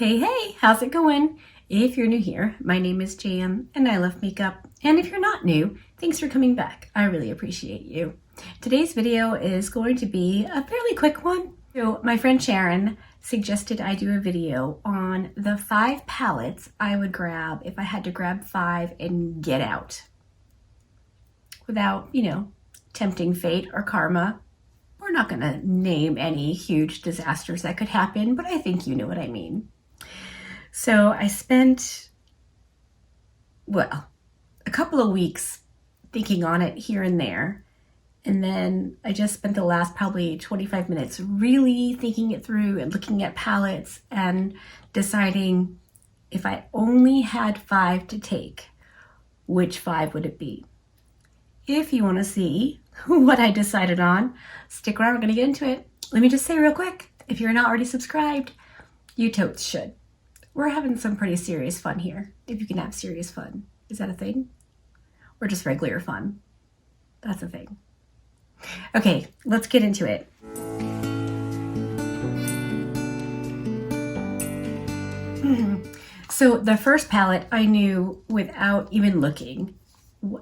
Hey, how's it going? If you're new here, my name is Jan and I love makeup. And if you're not new, thanks for coming back. I really appreciate you. Today's video is going to be a fairly quick one. So my friend Sharon suggested I do a video on the 5 palettes I would grab if I had to grab 5 and get out without, tempting fate or karma. We're not going to name any huge disasters that could happen, but I think you know what I mean. So I spent, a couple of weeks thinking on it here and there. And then I just spent the last probably 25 minutes really thinking it through and looking at palettes and deciding if I only had 5 to take, which 5 would it be? If you want to see what I decided on, stick around, we're going to get into it. Let me just say real quick, if you're not already subscribed, you totes should. We're having some pretty serious fun here, if you can have serious fun. Is that a thing? Or just regular fun? That's a thing. Okay, let's get into it. So the first palette I knew without even looking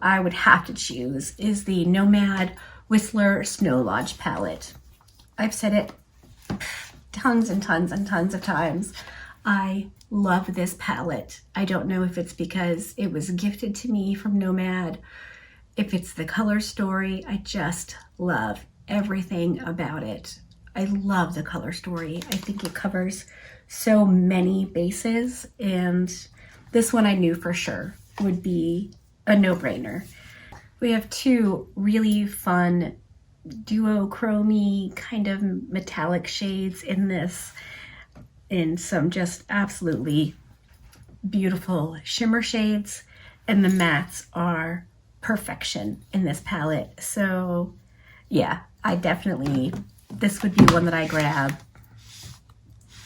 I would have to choose is the Nomad Whistler Snow Lodge palette. I've said it tons and tons and tons of times. I love this palette. I don't know if it's because it was gifted to me from Nomad, if it's the color story. I just love everything about it. I love the color story. I think it covers so many bases, and this one I knew for sure would be a no-brainer. We have 2 really fun duochrome kind of metallic shades in this, and some just absolutely beautiful shimmer shades, and the mattes are perfection in this palette. So yeah, this would be one that I grab,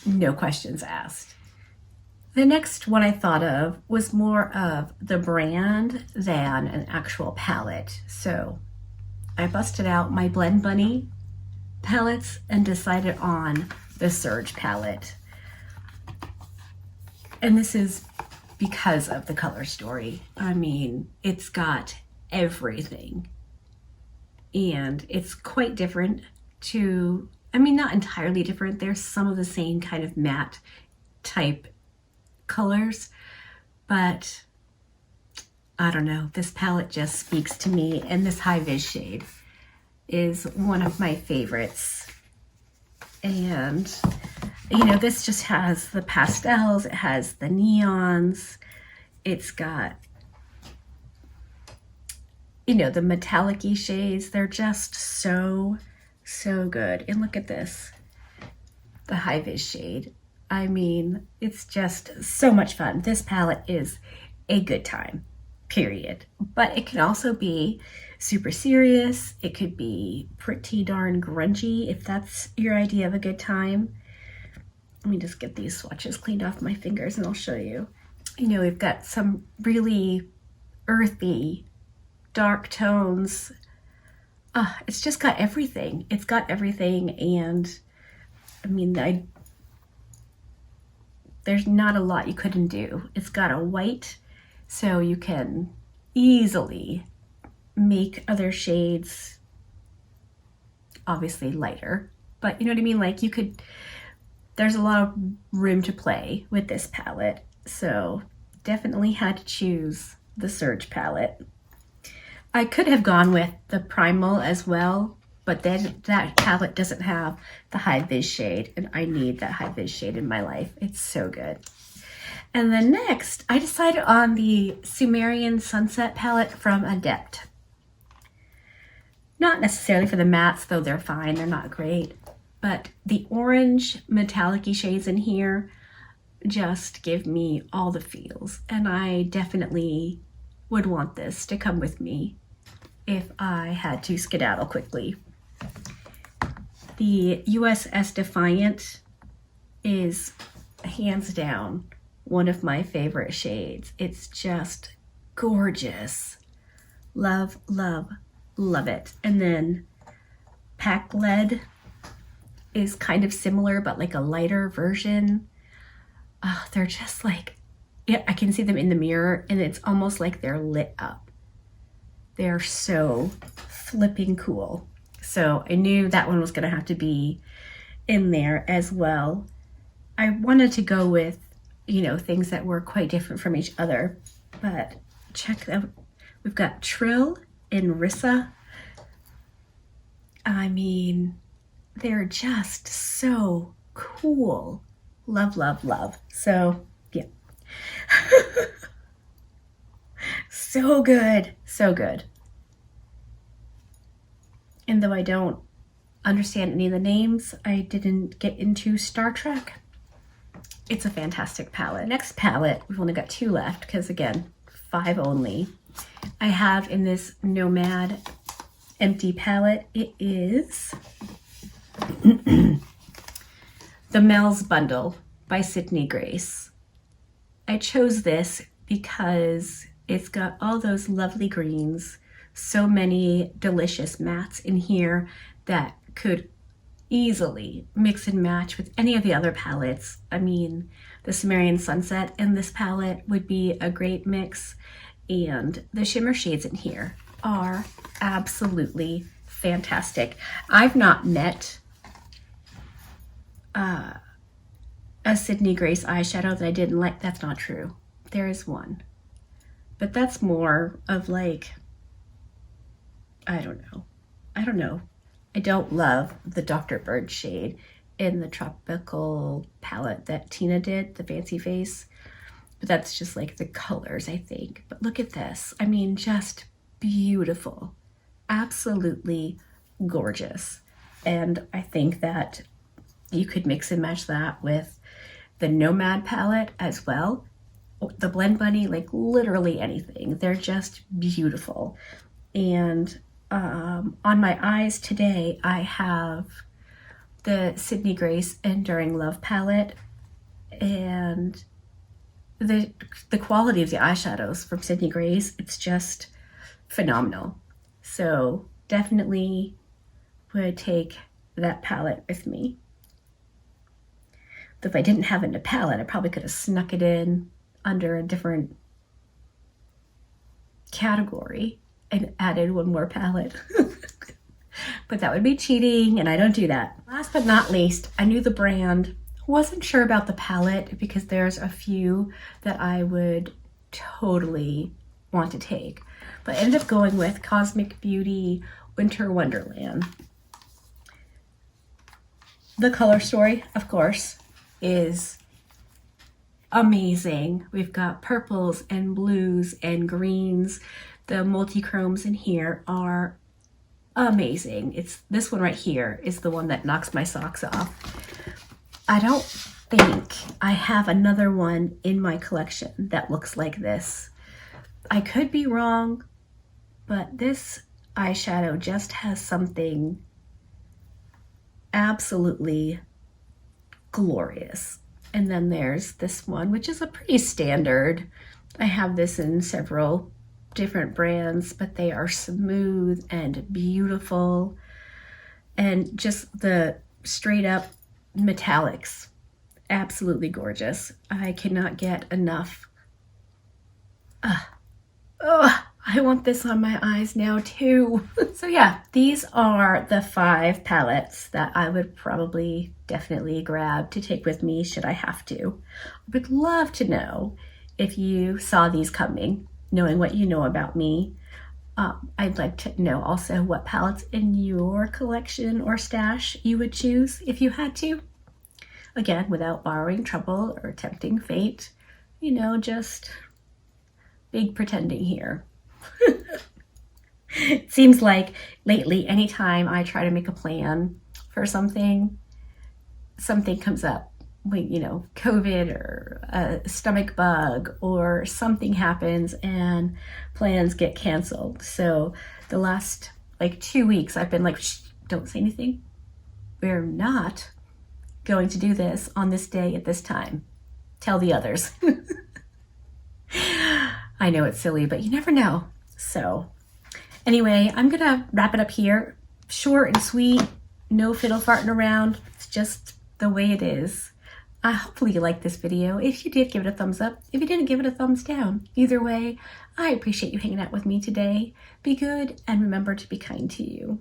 no questions asked. The next one I thought of was more of the brand than an actual palette. So I busted out my Blend Bunny palettes and decided on the Surge palette. And this is because of the color story. I mean, it's got everything. And it's quite different not entirely different. There's some of the same kind of matte type colors, but I don't know, this palette just speaks to me, and this high vis shade is one of my favorites. And this just has the pastels, it has the neons, it's got the metallic-y shades. They're just so good. And look at this, the high vis shade. I mean, it's just so much fun. This palette is a good time, period. But it can also be super serious. It could be pretty darn grungy if that's your idea of a good time. Let me just get these swatches cleaned off my fingers and I'll show you. We've got some really earthy, dark tones. It's just got everything. It's got everything, and I mean, there's not a lot you couldn't do. It's got a white, so you can easily make other shades obviously lighter, but you know what I mean? Like there's a lot of room to play with this palette. So definitely had to choose the Surge palette. I could have gone with the Primal as well, but then that palette doesn't have the high vis shade, and I need that high vis shade in my life. It's so good. And then next, I decided on the Sumerian Sunset palette from Adept. Not necessarily for the mattes, though they're fine, they're not great, but the orange metallic-y shades in here just give me all the feels, and I definitely would want this to come with me if I had to skedaddle quickly. The USS Defiant is hands down one of my favorite shades. It's just gorgeous. Love, love, love it. And then Pack Lead is kind of similar, but like a lighter version. oh, they're just like, yeah, I can see them in the mirror and it's almost like they're lit up. They're so flipping cool. So I knew that one was gonna have to be in there as well. I wanted to go with, you know, things that were quite different from each other, but check out, we've got Trill and Rissa. I mean, they're just so cool. Love, love, love. So, yeah. So good, so good. And though I don't understand any of the names, I didn't get into Star Trek. It's a fantastic palette. Next palette, we've only got 2 left because again, 5 only. I have in this Nomad empty palette, it is The Mel's Bundle by Sydney Grace. I chose this because it's got all those lovely greens, so many delicious mattes in here that could easily mix and match with any of the other palettes. I mean, the Sumerian Sunset in this palette would be a great mix, and the shimmer shades in here are absolutely fantastic. I've not met a Sydney Grace eyeshadow that I didn't like. That's not true. There is one, but that's more of like, I don't know. I don't love the Dr. Bird shade in the tropical palette that Tina did, the Fancy Face, but that's just like the colors, I think. But look at this. I mean, just beautiful, absolutely gorgeous. And I think that you could mix and match that with the Nomad palette as well. The Blend Bunny, like literally anything. They're just beautiful. And on my eyes today, I have the Sydney Grace Enduring Love palette, and the quality of the eyeshadows from Sydney Grace, it's just phenomenal. So definitely would take that palette with me. If I didn't have it in a palette, I probably could have snuck it in under a different category and added one more palette. But that would be cheating, and I don't do that. Last but not least, I knew the brand. Wasn't sure about the palette because there's a few that I would totally want to take, but I ended up going with Cosmic Beauty Winter Wonderland. The color story, of course, is amazing. We've got purples and blues and greens. The multi-chromes in here are amazing. It's this one right here is the one that knocks my socks off. I don't think I have another one in my collection that looks like this. I could be wrong, but this eyeshadow just has something absolutely glorious. And then there's this one, which is a pretty standard. I have this in several different brands, but they are smooth and beautiful, and just the straight up metallics, absolutely gorgeous. I cannot get enough. I want this on my eyes now too. So yeah, these are the 5 palettes that I would probably definitely grab to take with me should I have to. I would love to know if you saw these coming, knowing what you know about me. I'd like to know also what palettes in your collection or stash you would choose if you had to. Again, without borrowing trouble or tempting fate, you know, just big pretending here. It seems like lately, anytime I try to make a plan for something, something comes up. You know, COVID or a stomach bug or something happens and plans get canceled. So the last like 2 weeks, I've been like, shh, don't say anything. We're not going to do this on this day at this time. Tell the others. I know it's silly, but you never know. So anyway, I'm gonna wrap it up here. Short and sweet, no fiddle farting around. It's just the way it is. Hopefully you liked this video. If you did, give it a thumbs up. If you didn't, give it a thumbs down. Either way, I appreciate you hanging out with me today. Be good and remember to be kind to you.